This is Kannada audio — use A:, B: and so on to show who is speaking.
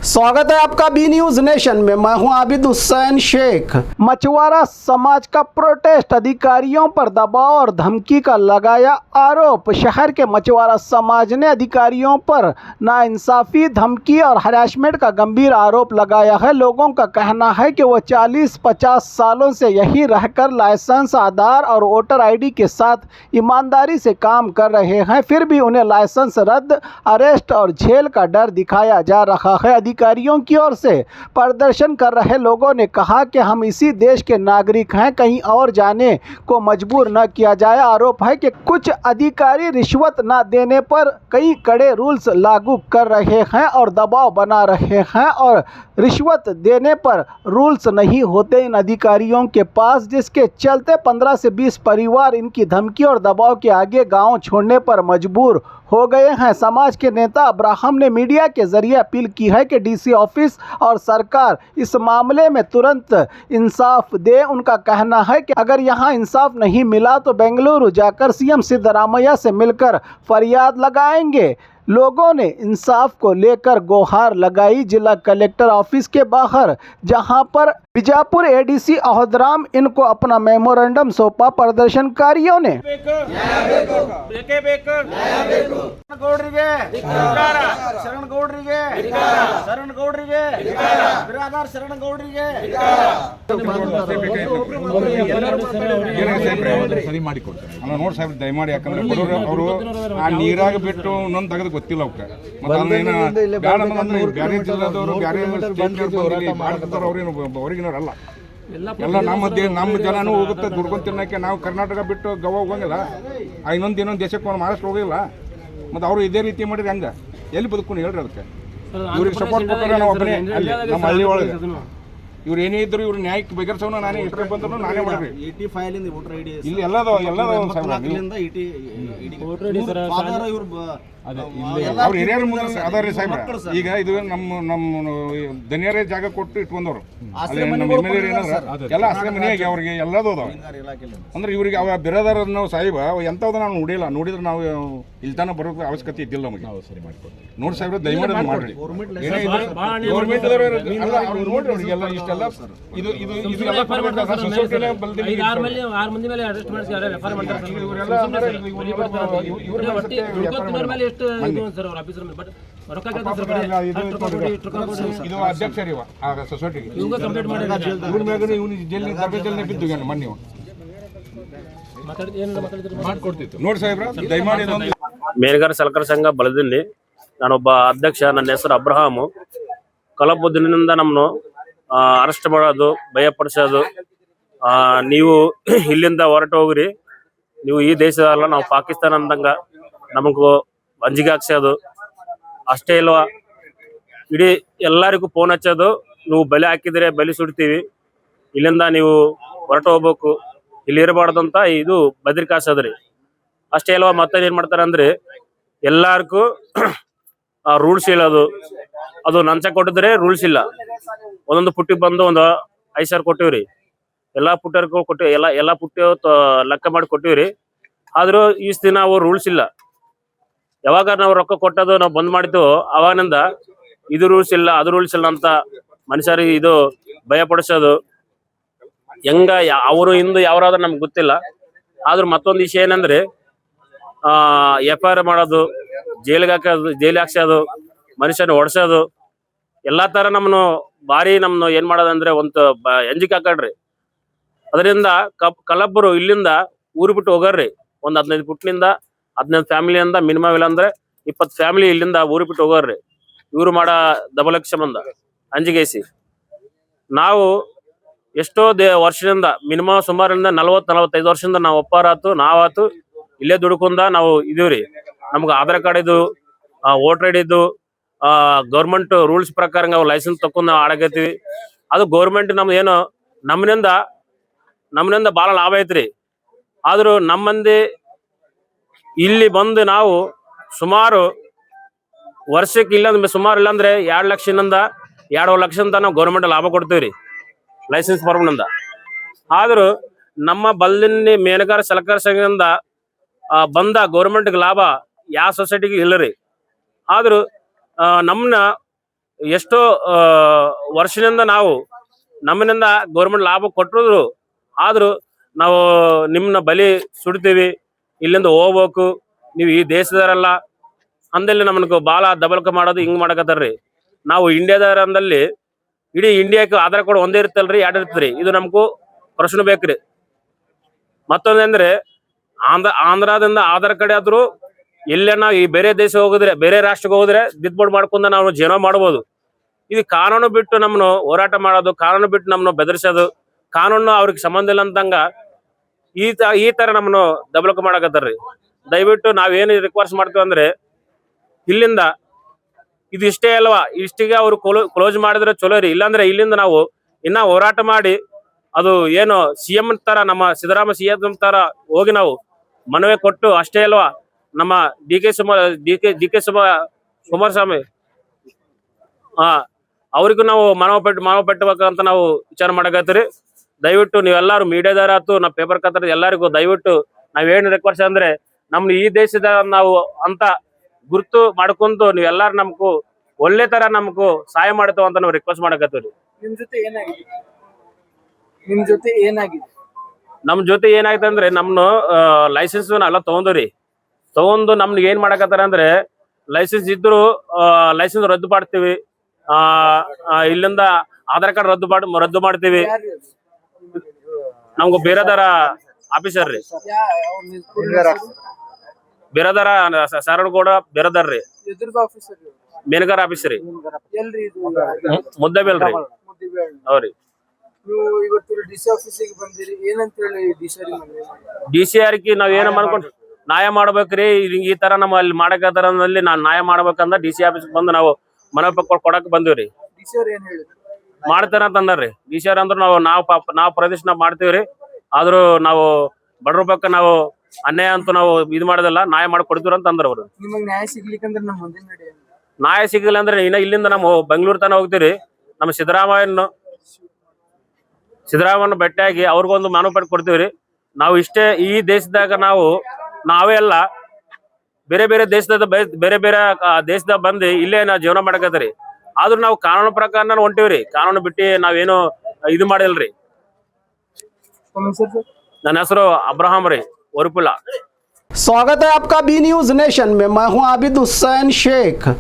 A: स्वागत है आपका बी न्यूज नेशन में। मैं हूं आबिद हुसैन शेख। मछुआरा समाज का प्रोटेस्ट, अधिकारियों पर दबाव और धमकी का लगाया आरोप। शहर के मछुआरा समाज ने अधिकारियों पर नाइंसाफी, धमकी और हरासमेंट का गंभीर आरोप लगाया है। लोगों का कहना है कि वो 40-50 सालों से यही रहकर लाइसेंस, आधार और वोटर आईडी के साथ ईमानदारी से काम कर रहे हैं, फिर भी उन्हें लाइसेंस रद्द, अरेस्ट और जेल का डर दिखाया जा रहा है। अधिकारियों की ओर से प्रदर्शन कर रहे लोगों ने कहा कि हम इसी देश के नागरिक हैं, कहीं और जाने को मजबूर न किया जाए। आरोप है कि कुछ अधिकारी रिश्वत न देने पर कई कड़े रूल्स लागू कर रहे हैं और दबाव बना रहे हैं, और रिश्वत देने पर रूल्स नहीं होते इन अधिकारियों के पास, जिसके चलते 15 से 20 परिवार इनकी धमकी और दबाव के आगे गांव छोड़ने पर मजबूर हो गए हैं। समाज के नेता अब्राहम ने मीडिया के जरिए अपील की है कि डीसी ऑफिस और सरकार इस मामले में तुरंत इंसाफ दे। उनका कहना है कि अगर यहां इंसाफ नहीं मिला तो बेंगलुरु जाकर सीएम सिद्धरामैया से मिलकर फरियाद लगाएंगे। लोगों ने इंसाफ को लेकर गुहार लगाई जिला कलेक्टर ऑफिस के बाहर, जहां पर बीजापुर एडीसी अहोदराम इनको अपना मेमोरेंडम सौंपा। प्रदर्शनकारियों ने
B: ಸರಿ ಮಾಡಿ ಕೊಡ್ತಾರೆ ನೋಡಿ ಸಾಹೇಬ್, ದಯಮಾಡಿ. ಯಾಕಂದ್ರೆ ಬಡವರು ಅವರು ಆ ನೀರಾಗ ಬಿಟ್ಟು ಇನ್ನೊಂದು ತೆಗೆದು ಗೊತ್ತಿಲ್ಲ ಅವಕ್ಕೆ. ಮತ್ತೆ ಬೇರೆ ಜಿಲ್ಲಾದವರು ಬೇರೆ ಮಾಡ್ತಾರೆ, ಅವ್ರಿಗಿನವ್ರಲ್ಲ. ಎಲ್ಲ ನಮ್ಮ ಜನನೂ ಹೋಗುತ್ತೆ ದುಡ್ಕೊಂಡು ತಿನ್ನಕ್ಕೆ. ನಾವು ಕರ್ನಾಟಕ ಬಿಟ್ಟು ಗೋವಾ ಹೋಗಂಗಿಲ್ಲ, ಇನ್ನೊಂದು ದೇಶಕ್ಕೆ ಮಹಾರಾಷ್ಟ್ರ ಹೋಗಿಲ್ಲ. ಮತ್ತು ಅವರು ಇದೇ ರೀತಿ ಮಾಡಿದ್ರೆ ಹಂಗೆ ಎಲ್ಲಿ ಬದುಕೊಂಡು ಹೇಳ್ರಿ. ಅದಕ್ಕೆ ಇವ್ರಿಗೆ ಸಪೋರ್ಟ್ ಕೊಟ್ಟರೆ ನಾವು ಒಬ್ಬನೇ ಅಲ್ಲಿ ನಮ್ಮ ಹಳ್ಳಿ ಒಳಗೆ. ಇವ್ರು ಏನೇ ಇದ್ರು ಇವ್ರು ನ್ಯಾಯಕ್ಕೆ ಬಗೆಹರಿಸೋಣ. ನಾನೇ ಎಷ್ಟು ಬಂದ್ರು ನಾನೇ ಮಾಡ್ರಿ. ಇಲ್ಲಿ ಎಲ್ಲದೋ ಅವ್ರು ಹಿರಿಯರ ಮುಂದೆ ಅದಾರ ರೀ ಸಾಹೇಬ್ರ. ಈಗ ಇದು ನಮ್ಮ ದನಿಯರೇ ಜಾಗ ಕೊಟ್ಟು ಇಟ್ಕೊಂಡವ್ರು ಎಲ್ಲ ಆಶ್ರಯ ಮನೆಯಾಗಿ ಅವ್ರಿಗೆ ಎಲ್ಲದೂ ಅದಾವ. ಅಂದ್ರೆ ಇವ್ರಿಗೆ ಅವ ಬಿರದಾರ ನಾವು ಸಾಹೇಬ ಎಂಥದ್ದು ನಾವು ನೋಡಿಲ್ಲ. ನೋಡಿದ್ರೆ ನಾವು ಇಲ್ಲಿ ತನಕ ಬರೋಕೆ ಅವಶ್ಯಕತೆ ಇದ್ದಿಲ್ಲ ನಮಗೆ. ನೋಡಿ ಸಾಹೇಬ್ರ, ದಯಮಾಡಿ ಮಾಡ್ರಿ. ಗೌರ್ಮೆಂಟ್ ನೋಡ್ರಿ ಅವ್ರಿಗೆಲ್ಲ ಇಷ್ಟೆಲ್ಲ ಇದು ಇದು ಅಧ್ಯಕ್ಷ ರೀ ಸೊಸೈಟಿಗೆ. ಇವ್ರ ಮ್ಯಾಗ ಇವನು ಜೈಲಿನ ಬಿದ್ದು ಮೊನ್ನೆ ಮಾಡ್ಕೊಡ್ತಿತ್ತು ನೋಡಿ ಸಾಹೇಬ್ರ. ದಯಮಾಡಿ
C: ಮೇಲ್ಗಾರ ಸಲಕರ ಸಂಘ ಬಲದಲ್ಲಿ ನಾನೊಬ್ಬ ಅಧ್ಯಕ್ಷ. ನನ್ನ ಹೆಸರು ಅಬ್ರಹಾಮು. ಕಲಬುದ್ದಿನಿಂದ ನಮ್ಮನ್ನು ಅರೆಸ್ಟ್ ಮಾಡೋದು, ಭಯಪಡಿಸೋದು, ನೀವು ಇಲ್ಲಿಂದ ಹೊರಟು ಹೋಗ್ರಿ, ನೀವು ಈ ದೇಶದಲ್ಲ, ನಾವು ಪಾಕಿಸ್ತಾನ ಅಂದಂಗ ನಮಗೂ ಅಂಜಿಗೆ ಹಾಕ್ಸೋದು ಅಷ್ಟೇ ಇಲ್ವಾ. ಇಡೀ ಎಲ್ಲರಿಗೂ ಫೋನ್ ಹಚ್ಚೋದು, ನೀವು ಬಲೆ ಹಾಕಿದ್ರೆ ಬಲಿ ಸುಡ್ತೀವಿ, ಇಲ್ಲಿಂದ ನೀವು ಹೊರಟು ಹೋಗ್ಬೇಕು, ಇಲ್ಲಿ ಇರಬಾರ್ದು ಅಂತ ಇದು ಬೆದರಿಕೆ ಹಾಸೋದ್ರಿ. ಅಷ್ಟೇ ಅಲ್ವಾ. ಮತ್ತೆ ಏನ್ ಮಾಡ್ತಾರೆ ಅಂದ್ರೆ ಎಲ್ಲಾರ್ಗೂ ರೂಲ್ಸ್ ಇಲ್ಲದು. ಅದು ಲಂಚ ಕೊಟ್ಟಿದ್ರೆ ರೂಲ್ಸ್ ಇಲ್ಲ. ಒಂದೊಂದು ಪುಟ್ಟಿ ಬಂದು ಒಂದು 5,000 ಕೊಟ್ಟಿವ್ರಿ. ಎಲ್ಲಾ ಪುಟ್ಟರ್ಗೂ ಕೊಟ್ಟಿವಿ, ಎಲ್ಲಾ ಪುಟ್ಟಿ ಲೆಕ್ಕ ಮಾಡಿ ಕೊಟ್ಟಿವ್ರಿ. ಆದ್ರೂ ಇಷ್ಟು ದಿನ ಅವು ರೂಲ್ಸ್ ಇಲ್ಲ. ಯಾವಾಗ ನಾವು ರೊಕ್ಕ ಕೊಟ್ಟದು ನಾವು ಬಂದ್ ಮಾಡಿದ್ವು, ಅವಾಗಿನಿಂದ ಇದು ರೂಲ್ಸ್ ಇಲ್ಲ, ಅದು ರೂಲ್ಸ್ ಇಲ್ಲ ಅಂತ ಮನುಷ್ಯರಿಗೆ ಇದು ಭಯ ಪಡಿಸೋದು. ಹೆಂಗ ಅವರು ಹಿಂದೂ ಯಾವ್ದಾದ್ರು ನಮ್ಗೆ ಗೊತ್ತಿಲ್ಲ. ಆದ್ರೂ ಮತ್ತೊಂದು ವಿಷಯ ಏನಂದ್ರೆ FIR ಮಾಡೋದು, ಜೈಲಿಗೆ ಹಾಕ್ಸೋದು, ಮನುಷ್ಯನ ಹೊಡ್ಸೋದು, ಎಲ್ಲಾ ತರ ನಮ್ಮನ್ನು ಭಾರಿ ಏನ್ ಮಾಡೋದಂದ್ರೆ ಒಂದು ಎಂಜಿಕ್ ಹಾಕಡ್ರಿ. ಅದರಿಂದ ಕಲಬ್ಬರು ಇಲ್ಲಿಂದ ಊರು ಬಿಟ್ಟು ಹೋಗ್ರಿ. ಒಂದ್ 15 ಪುಟ್ನಿಂದ 15 ಫ್ಯಾಮಿಲಿಯಿಂದ ಮಿನಿಮಮ್ ಇಲ್ಲ ಅಂದ್ರೆ 20 ಫ್ಯಾಮಿಲಿ ಇಲ್ಲಿಂದ ಊರು ಬಿಟ್ಟು ಹೋಗ್ರಿ. ಇವ್ರು ಮಾಡೋ ದಬಲಕ್ಷ ಸಂಬಂಧ ಅಂಜಿಗೇಸಿ ನಾವು ಎಷ್ಟೋ ವರ್ಷದಿಂದ ಮಿನಿಮಮ್ ಸುಮಾರಿಂದ 40-45 ವರ್ಷದಿಂದ ನಾವು ಒಪ್ಪಾರಾತು, ನಾವಾತು ಇಲ್ಲೇ ದುಡ್ಕೊಂಡ ನಾವು ಇದೀವ್ರಿ. ನಮ್ಗೆ ಆಧಾರ್ ಕಾರ್ಡ್ ಇದು, ವೋಟರ್ ಐಡಿ ಇದು, ಗೌರ್ಮೆಂಟ್ ರೂಲ್ಸ್ ಪ್ರಕಾರ ನಾವು ಲೈಸೆನ್ಸ್ ತಕೊಂಡ್ ನಾವು ಆಡಕತ್ತೀವಿ. ಅದು ಗೌರ್ಮೆಂಟ್ ನಮ್ದು ಏನೋ ನಮ್ಮನಿಂದ ಬಹಳ ಲಾಭ ಐತ್ರಿ. ಆದ್ರೂ ನಮ್ಮಂದಿ ಇಲ್ಲಿ ಬಂದು ನಾವು ಸುಮಾರು ವರ್ಷಕ್ಕೆ ಇಲ್ಲಂದ್ರೆ ಸುಮಾರು ಇಲ್ಲಾಂದ್ರೆ 2 ಲಕ್ಷದಿಂದ 2.5 ಲಕ್ಷ ಅಂತ ನಾವು ಗೌರ್ಮೆಂಟ್ ಲಾಭ ಕೊಡ್ತೀವ್ರಿ ಲೈಸೆನ್ಸ್ ಫಾರ್ಮ್ನಿಂದ. ಆದ್ರೂ ನಮ್ಮ ಬಲ್ಲಿನ ಮೇನಗಾರ ಸಲಕರ ಸಂಘದಿಂದ ಬಂದ ಗೌರ್ಮೆಂಟ್ಗೆ ಲಾಭ ಯಾವ ಸೊಸೈಟಿಗೆ ಇಲ್ಲರಿ. ಆದ್ರೂ ನಮ್ಮನ್ನ ಎಷ್ಟೋ ವರ್ಷದಿಂದ ನಾವು ನಮ್ಮನಿಂದ ಗೌರ್ಮೆಂಟ್ ಲಾಭ ಕೊಟ್ಟರು, ಆದ್ರೂ ನಾವು ನಿಮ್ಮನ್ನ ಬಲಿ ಸುಡ್ತೀವಿ, ಇಲ್ಲಿಂದ ಹೋಗ್ಬೇಕು, ನೀವು ಈ ದೇಶದವರಲ್ಲ ಅಂದಲ್ಲಿ ನಮ್ಮನ್ನ ಬಾಳ ದಬಲ್ಕ ಮಾಡೋದು ಹಿಂಗ್ ಮಾಡಕತ್ತಾರ್ರಿ. ನಾವು ಇಂಡಿಯಾದವರಂದಲ್ಲಿ ಇಡೀ ಇಂಡಿಯಾಕ್ಕೆ ಆಧಾರ್ ಕಾರ್ಡ್ ಒಂದೇ ಇರ್ತಲ್ರಿ, ಎರಡು ಇರ್ತದ್ರಿ. ಇದು ನಮಗೂ ಪ್ರಶ್ನೆ ಬೇಕ್ರಿ. ಮತ್ತೊಂದಂದ್ರೆ ಆಂಧ್ರದಿಂದ ಆಧಾರ್ ಕಾರ್ಡ್ ಆದ್ರೂ ಎಲ್ಲೇ ನಾವು ಈ ಬೇರೆ ದೇಶ ಹೋಗಿದ್ರೆ, ಬೇರೆ ರಾಷ್ಟ್ರಕ್ಕೆ ಹೋದ್ರೆ ದಿದ್ಬೋರ್ಡ್ ಮಾಡ್ಕೊಂಡ ನಾವು ಜೀವನ ಮಾಡ್ಬೋದು. ಇದು ಕಾನೂನು ಬಿಟ್ಟು ನಮ್ಮನ್ನು ಹೋರಾಟ ಮಾಡೋದು, ಕಾನೂನು ಬಿಟ್ಟು ನಮ್ಮನ್ನು ಬೆದರ್ಸೋದು, ಕಾನೂನು ಅವ್ರಿಗೆ ಸಂಬಂಧ ಇಲ್ಲ ಅಂತಂಗ ಈ ತರ ನಮ್ಮನ್ನು ದಬಲಕ ಮಾಡಕತ್ತಾರ್ರಿ. ದಯವಿಟ್ಟು ನಾವೇನು ರಿಕ್ವೆಸ್ಟ್ ಮಾಡ್ತೀವಿ ಅಂದ್ರೆ, ಇಲ್ಲಿಂದ ಇದು ಇಷ್ಟೇ ಅಲ್ವಾ, ಇಷ್ಟಿಗೆ ಅವ್ರು ಕ್ಲೋಸ್ ಮಾಡಿದ್ರೆ ಚಲೋ ರೀ. ಇಲ್ಲಾಂದ್ರೆ ಇಲ್ಲಿಂದ ನಾವು ಇನ್ನ ಹೋರಾಟ ಮಾಡಿ ಅದು ಏನು CM ತರ ನಮ್ಮ ಸಿದ್ದರಾಮಯ್ಯ CM ತರ ಹೋಗಿ ನಾವು ಮನವಿ ಕೊಟ್ಟು ಅಷ್ಟೇ ಅಲ್ವಾ, ನಮ್ಮ ಡಿ ಕೆ ಕುಮಾರಸ್ವಾಮಿ ಅವ್ರಿಗೂ ನಾವು ಮನವ ಪಟ್ಟಬೇಕಂತ ನಾವು ವಿಚಾರ ಮಾಡಕತ್ತೀರಿ. ದಯವಿಟ್ಟು ನೀವೆಲ್ಲಾರು ಮೀಡಿಯಾದಾರ ಆತು, ನಾವು ಪೇಪರ್ ಕತ್ತರ ಎಲ್ಲರಿಗೂ ದಯವಿಟ್ಟು ನಾವೇನು ರಿಕ್ವೆಸ್ಟ್ ಅಂದ್ರೆ, ನಮ್ದು ಈ ದೇಶದ ನಾವು ಅಂತ ಗುರುತು ಮಾಡ್ಕೊಂಡು ನೀವೆಲ್ಲಾರು ನಮ್ಗೂ ಒಳ್ಳೆ ತರ ನಮ್ಗೂ ಸಹಾಯ ಮಾಡ್ತಾವ ಅಂತ ನಾವು ರಿಕ್ವೆಸ್ಟ್ ಮಾಡಕತ್ತೀವಿ.
D: ನಿಮ್ ಜೊತೆ ಏನಾಗಿದೆ?
C: ನಮ್ ಜೊತೆ ಏನಾಯ್ತು ಅಂದ್ರೆ, ನಮ್ನು ಲೈಸೆನ್ಸ್ ಎಲ್ಲ ತಗೊಂಡು ನಮ್ಗೆ ಏನ್ ಮಾಡಕತ್ತಾರ ಅಂದ್ರೆ, ಲೈಸೆನ್ಸ್ ಇದ್ರು ಲೈಸೆನ್ಸ್ ರದ್ದು ಮಾಡ್ತೀವಿ, ಇಲ್ಲಿಂದ ಆಧಾರ್ ಕಾರ್ಡ್ ರದ್ದು ಮಾಡ್ತೀವಿ. ನಮ್ಗೂ ಬೇರೆದಾರ ಆಫೀಸರ್ ರೀ, ಬೇರೆದಾರ ಸಾರಗೌಡ ಬೇರೆದಾರ ರೀ, ಮೇನಗಾರ ಆಫೀಸರ್ ರೀ, ಮುದ್ದಬೇಲ್ರಿ. ಹೌದ್ರಿ. DCR ನಾವ್ ಏನ ಮಾಡ್ಕೊಂಡು ನ್ಯಾಯ ಮಾಡ್ಬೇಕ್ರಿ. ಈ ತರ ನಮ್ಮ ಅಲ್ಲಿ ಮಾಡಕತ್ತಾರಲ್ಲಿ ನಾನ್ ನ್ಯಾಯ ಮಾಡ್ಬೇಕಂದ DC ಆಫೀಸ್ ಬಂದು ನಾವು ಮನವಿ ಕೊಡಕ್ ಬಂದಿವ್ರಿ. ಮಾಡ್ತಾರ ಅಂತ ಅಂದಾರ್ರಿ. DCR ಅಂದ್ರ ನಾವು ಪ್ರದರ್ಶನ ಮಾಡ್ತೀವ್ರಿ. ಆದ್ರೂ ನಾವು ಬಡ್ರ ಪಕ್ಕ ನಾವು ಅನ್ಯಾಯ ಅಂತೂ ನಾವು ಇದು ಮಾಡೋದಲ್ಲ, ನ್ಯಾಯ ಮಾಡಿ ಕೊಡ್ತೀವ್ರ ಅಂತ ಅಂದ್ರ ಅವ್ರು. ನ್ಯಾಯ ಸಿಗಲಿಲ್ಲ ಅಂದ್ರೆ ಇಲ್ಲಿಂದ ನಾವು ಬೆಂಗಳೂರು ತನ ಹೋಗ್ತೀವ್ರಿ. ನಮ್ಮ ಸಿದ್ದರಾಮಯ್ಯನ ಭೇಟಿಯಾಗಿ ಅವ್ರಿಗೊಂದು ಮನವಿ ಪಟ್ಟು ಕೊಡ್ತೀವ್ರಿ. ನಾವು ಇಷ್ಟೇ ಈ ದೇಶದಾಗ ನಾವೇ ಅಲ್ಲ, ಬೇರೆ ದೇಶದಾಗ ಬಂದು ಇಲ್ಲೇ ನಾವು ಜೀವನ ಮಾಡಕತ್ತೀರಿ. ಆದ್ರೂ ನಾವು ಕಾನೂನು ಪ್ರಕಾರ ಹೊಂಟಿವ್ರಿ. ಕಾನೂನು ಬಿಟ್ಟು ನಾವೇನು ಇದು ಮಾಡಿಲ್ರಿ. ನನ್ನ ಹೆಸರು ಅಬ್ರಹಾಂ ರೀ, ವರುಪುಲ.
A: स्वागत है आपका बी न्यूज नेशन में। मैं हूं आबिद हुसैन शेख।